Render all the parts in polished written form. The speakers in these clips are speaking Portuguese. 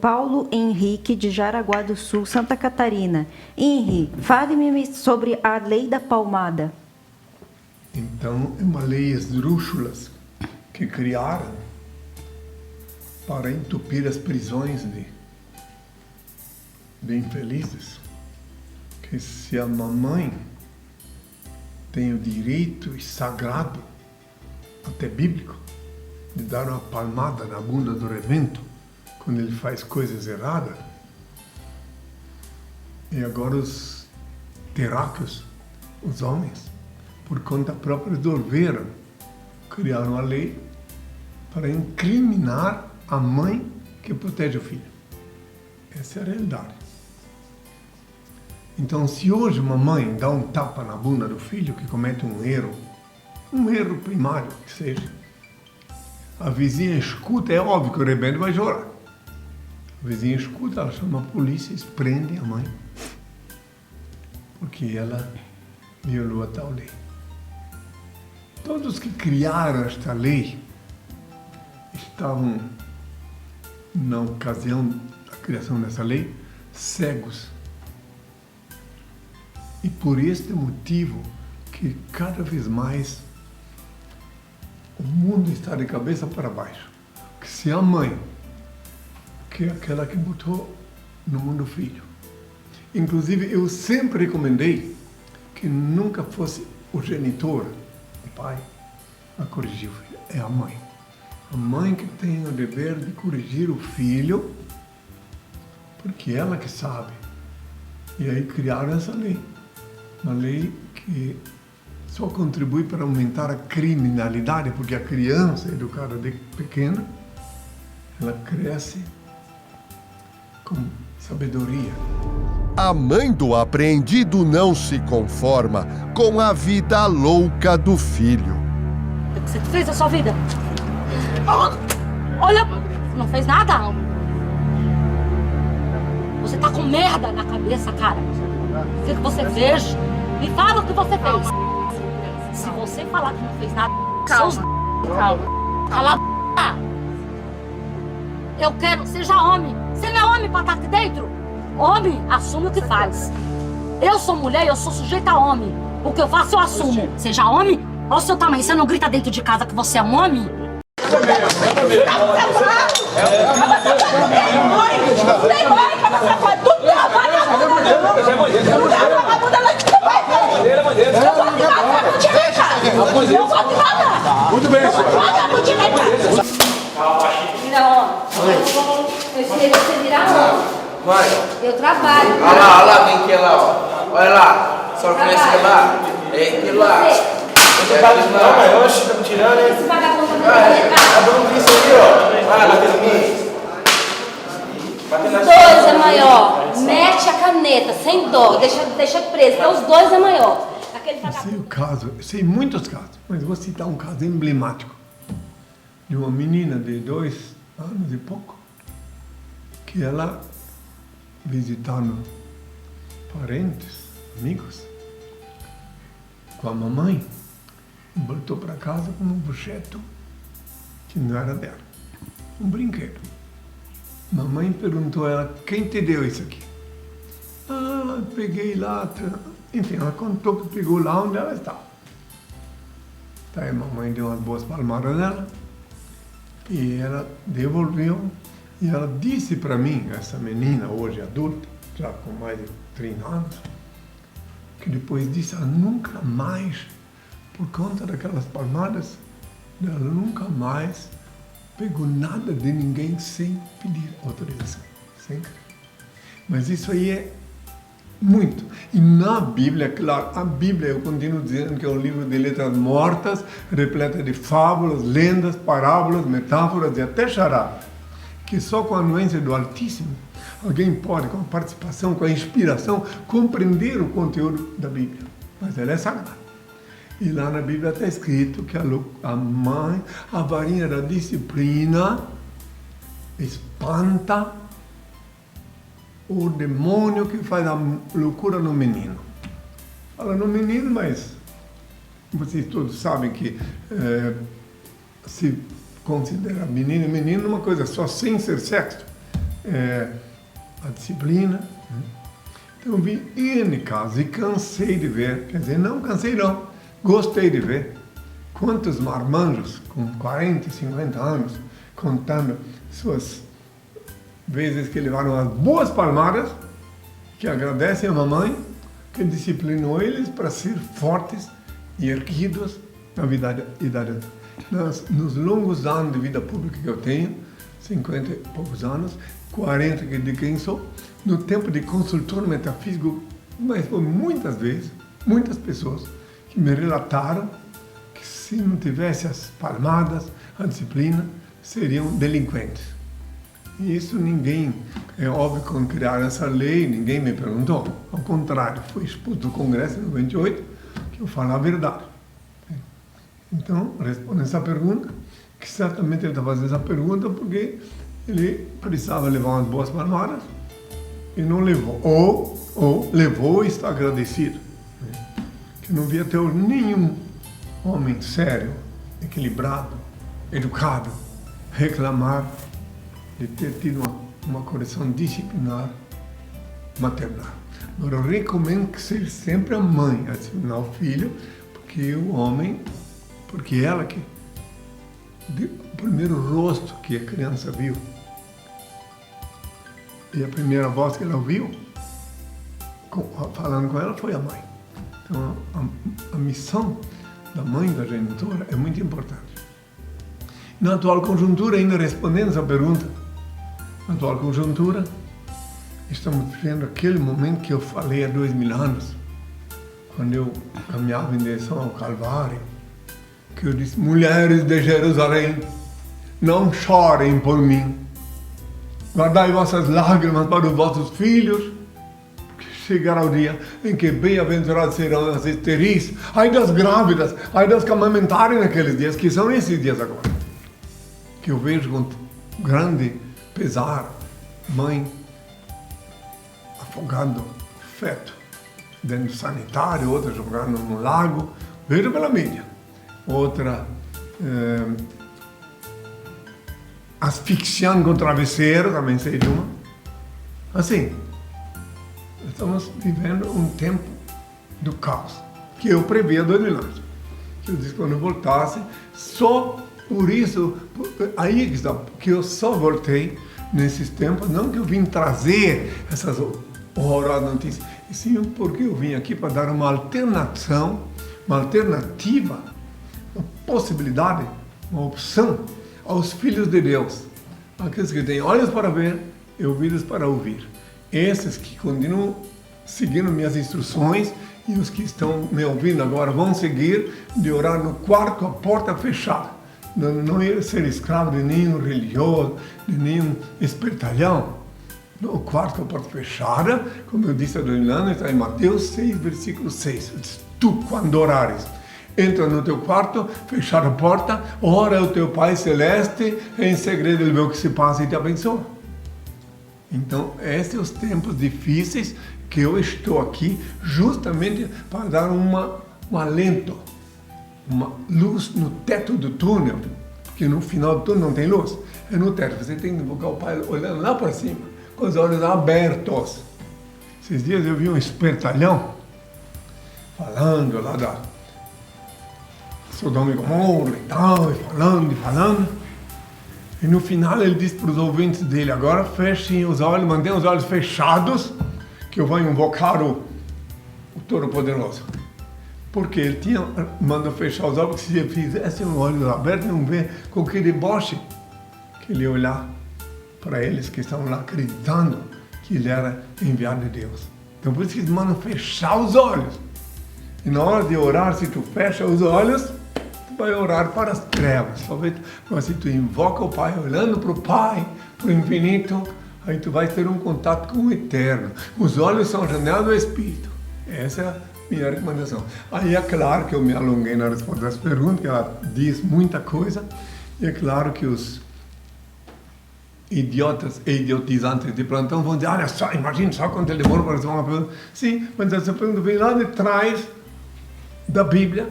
Paulo Henrique, de Jaraguá do Sul, Santa Catarina. Henri, fale-me sobre a lei da palmada. Então, é uma lei esdrúxula que criaram para entupir as prisões de infelizes. Que se a mamãe tem o direito sagrado, até bíblico, de dar uma palmada na bunda do rebento quando ele faz coisas erradas, e agora os terráqueos, os homens, por conta própria, resolveram criar uma lei para incriminar a mãe que protege o filho. Essa é a realidade. Então, se hoje uma mãe dá um tapa na bunda do filho que comete um erro primário que seja, a vizinha escuta, é óbvio que o rebelde vai chorar. A vizinha escuta, ela chama a polícia e prende a mãe, porque ela violou a tal lei. Todos que criaram esta lei estavam, na ocasião da criação dessa lei, cegos. E por este motivo que cada vez mais o mundo está de cabeça para baixo. Que se a mãe, que é aquela que botou no mundo o filho. Inclusive, eu sempre recomendei que nunca fosse o genitor, o pai, a corrigir o filho. É a mãe. A mãe que tem o dever de corrigir o filho, porque ela que sabe. E aí criaram essa lei. Uma lei que só contribui para aumentar a criminalidade, porque a criança educada de pequena, ela cresce com sabedoria. A mãe do apreendido não se conforma com a vida louca do filho. O que você fez na sua vida? Olha, não fez nada. Você tá com merda na cabeça, cara. O que você fez? Me fala o que você fez. Se você falar que não fez nada, calma. Cala a boca. Eu quero, seja homem. Você não é homem pra estar aqui dentro? Homem, assume o que faz. Eu sou mulher e eu sou sujeita a homem. O que eu faço, eu assumo. Seja homem, olha o seu tamanho. Você não grita dentro de casa que você é um homem? Muito bem. Não, eu ensinei você a virar homem. Vai. Eu trabalho. Olha lá, vem aqui lá, ó. Olha lá. Só conhece lá? É aquilo lá. Não, mas eu acho que tá me tirando, hein? Esse vagabundo também. Tá dando isso aqui, ó. Vai, batendo em mim. Os dois é maior. Mete a caneta, sem dó. Deixa preso, porque os dois é maior. Aquele Eu sei o caso, eu sei muitos casos, mas vou citar um caso emblemático de uma menina de 2 anos e pouco, que ela, visitando parentes, amigos, com a mamãe, voltou para casa com um objeto que não era dela, um brinquedo. Mamãe perguntou a ela, quem te deu isso aqui? Ah, peguei lá. Enfim, ela contou que pegou lá onde ela estava. Daí a mamãe deu umas boas palmadas nela e ela devolveu. E ela disse para mim, essa menina, hoje adulta, já com mais de 30 anos, que depois disso ela nunca mais, por conta daquelas palmadas, ela nunca mais pegou nada de ninguém sem pedir autorização. Sem querer. Mas isso aí é muito. E na Bíblia, claro, a Bíblia, eu continuo dizendo que é um livro de letras mortas, repleta de fábulas, lendas, parábolas, metáforas e até charadas, que só com a anuência do Altíssimo alguém pode, com a participação, com a inspiração, compreender o conteúdo da Bíblia. Mas ela é sagrada. E lá na Bíblia está escrito que a mãe, a varinha da disciplina, espanta o demônio que faz a loucura no menino. Fala no menino, mas vocês todos sabem que se considera menino e menino uma coisa só, sem ser sexo. a disciplina. Então, vi N casos e cansei de ver, quer dizer, não cansei não, gostei de ver quantos marmanjos com 40, 50 anos, contando suas vezes que levaram as boas palmadas, que agradecem a mamãe, que disciplinou eles para ser fortes e erguidos na idade adulta. Nos longos anos de vida pública que eu tenho, 50 e poucos anos, 40 de quem sou, no tempo de consultor metafísico, mas foi muitas vezes, muitas pessoas que me relataram que se não tivesse as palmadas, a disciplina, seriam delinquentes. E isso ninguém, é óbvio, quando criaram essa lei, ninguém me perguntou. Ao contrário, foi expulso do Congresso em 98, que eu falo a verdade. Então, respondendo essa pergunta, que certamente ele está fazendo essa pergunta porque ele precisava levar umas boas palmadas e não levou. Ou levou e está agradecido. Que não via ter nenhum homem sério, equilibrado, educado, reclamar de ter tido uma correção disciplinar maternal. Agora, eu recomendo que seja sempre a mãe a disciplinar o filho, porque o homem, porque ela que o primeiro rosto que a criança viu e a primeira voz que ela ouviu falando com ela foi a mãe. Então a missão da mãe da genitora é muito importante. Na atual conjuntura, ainda respondendo essa pergunta, na atual conjuntura, estamos vivendo aquele momento que eu falei há 2000 anos, quando eu caminhava em direção ao Calvário, que eu disse: mulheres de Jerusalém, não chorem por mim, guardai vossas lágrimas para os vossos filhos, porque chegará o dia em que bem-aventurados serão as esteris, ai das grávidas, ai das que amamentarem naqueles dias, que são esses dias agora, que eu vejo com grande pesar, mãe afogando feto dentro do sanitário, outra jogando no lago, vejo pela mídia, outra asfixiando com travesseiro, também sei de uma. Assim, estamos vivendo um tempo do caos, que eu previ há 2000 anos. Que eu disse que quando eu voltasse, só por isso, aí que eu só voltei nesses tempos, não que eu vim trazer essas horrorosas notícias, e sim porque eu vim aqui para dar uma alternativa, uma possibilidade, uma opção aos filhos de Deus, aqueles que têm olhos para ver e ouvidos para ouvir. Esses que continuam seguindo minhas instruções e os que estão me ouvindo agora vão seguir de orar no quarto, a porta fechada. Não ia ser escravo de nenhum religioso, de nenhum espertalhão. No quarto, a porta fechada, como eu disse há 2000 anos, está em Mateus 6, versículo 6. Diz: tu, quando orares, entra no teu quarto, fechar a porta, ora ao teu Pai Celeste, em segredo ele vê o que se passa e te abençoa. Então, esses são os tempos difíceis que eu estou aqui justamente para dar um alento, uma luz no teto do túnel, porque no final do túnel não tem luz, é no teto. Você tem que invocar o Pai olhando lá para cima, com os olhos abertos. Esses dias eu vi um espertalhão falando lá da Sodoma e Gomorra e tal, e falando. E no final ele disse para os ouvintes dele: agora fechem os olhos, mantenham os olhos fechados, que eu vou invocar o Todo-Poderoso. Porque ele mandou fechar os olhos, porque se ele fizesse os olhos abertos, não vê com que deboche que ele ia olhar para eles que estão lá acreditando que ele era enviado de Deus. Então por isso que eles mandam fechar os olhos. E na hora de orar, se tu fecha os olhos, tu vai orar para as trevas. Mas se tu invoca o Pai, olhando para o Pai, para o infinito, aí tu vai ter um contato com o eterno. Os olhos são a janela do Espírito. Essa é a minha recomendação. Aí é claro que eu me alonguei na resposta das perguntas, que ela diz muita coisa, e é claro que os idiotas e idiotizantes de plantão vão dizer: olha só, imagina só quanto ele demora para responder uma pergunta. Sim, mas essa pergunta vem lá de trás da Bíblia,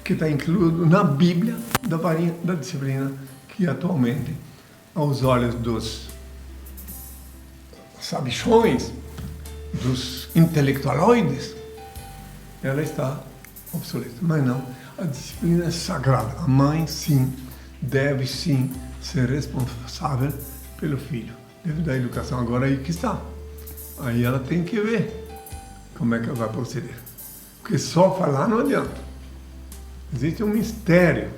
que está incluído na Bíblia da varinha da disciplina, que atualmente, aos olhos dos sabichões, dos intelectualoides, ela está obsoleta. Mas não, a disciplina é sagrada. A mãe, sim, deve sim ser responsável pelo filho. Deve dar educação. Agora aí que está. Aí ela tem que ver como é que ela vai proceder. Porque só falar não adianta. Existe um mistério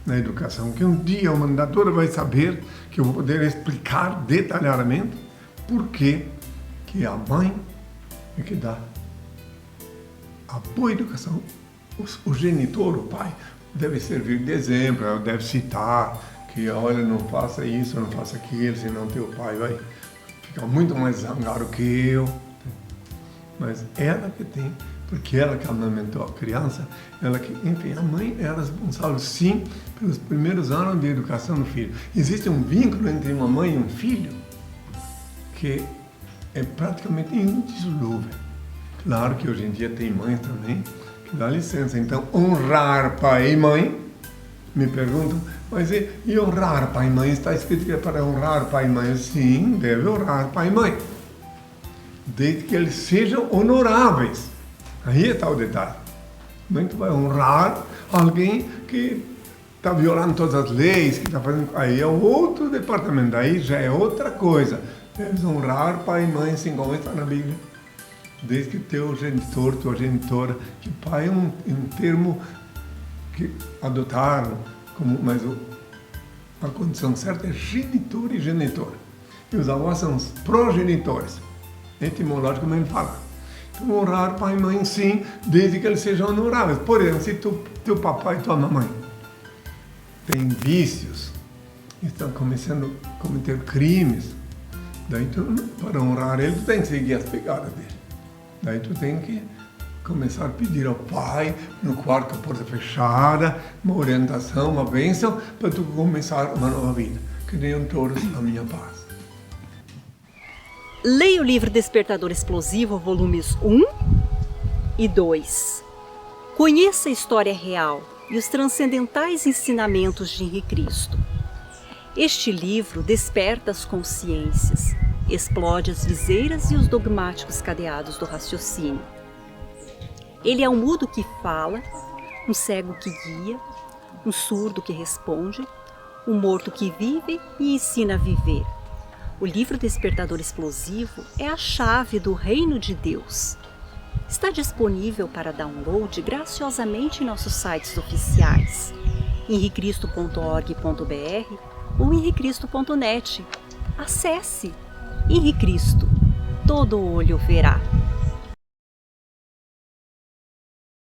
na educação, que um dia a humanidade vai saber, que eu vou poder explicar detalhadamente por que a mãe é que dá a boa educação. O genitor, o pai, deve servir de exemplo, deve citar que, olha, não faça isso, não faça aquilo, senão teu pai vai ficar muito mais zangado que eu. Mas ela que tem, porque ela que amamentou a criança, ela que, enfim, a mãe é responsável, sim, pelos primeiros anos de educação do filho. Existe um vínculo entre uma mãe e um filho que é praticamente indissolúvel. Claro que hoje em dia tem mães também que dá licença. Então, honrar pai e mãe, me perguntam, mas e honrar pai e mãe? Está escrito que é para honrar pai e mãe. Sim, deve honrar pai e mãe, desde que eles sejam honoráveis. Aí está o detalhe. Como é que tu vai honrar alguém que está violando todas as leis, que está fazendo... Aí é outro departamento, aí já é outra coisa. Deves honrar pai e mãe, assim como está na Bíblia. Desde que teu genitor, tua genitora, que pai é um termo que adotaram, mas a condição certa é genitor e genitor. E os avós são os progenitores, etimologicamente falando. Então, honrar pai e mãe, sim, desde que eles sejam honoráveis. Por exemplo, se teu papai e tua mamãe têm vícios, estão começando a cometer crimes, daí tu, para honrar ele, tu tem que seguir as pegadas dele. Daí tu tem que começar a pedir ao pai, no quarto com a porta fechada, uma orientação, uma bênção, para tu começar uma nova vida. Que tenham todos a minha paz. Leia o livro Despertador Explosivo, volumes 1 e 2. Conheça a história real e os transcendentais ensinamentos de Henri Cristo. Este livro desperta as consciências, explode as viseiras e os dogmáticos cadeados do raciocínio. Ele é um mudo que fala, um cego que guia, um surdo que responde, um morto que vive e ensina a viver. O livro Despertador Explosivo é a chave do reino de Deus. Está disponível para download graciosamente em nossos sites oficiais, henricristo.org.br ou henricristo.net. Acesse! Henri Cristo, todo olho verá.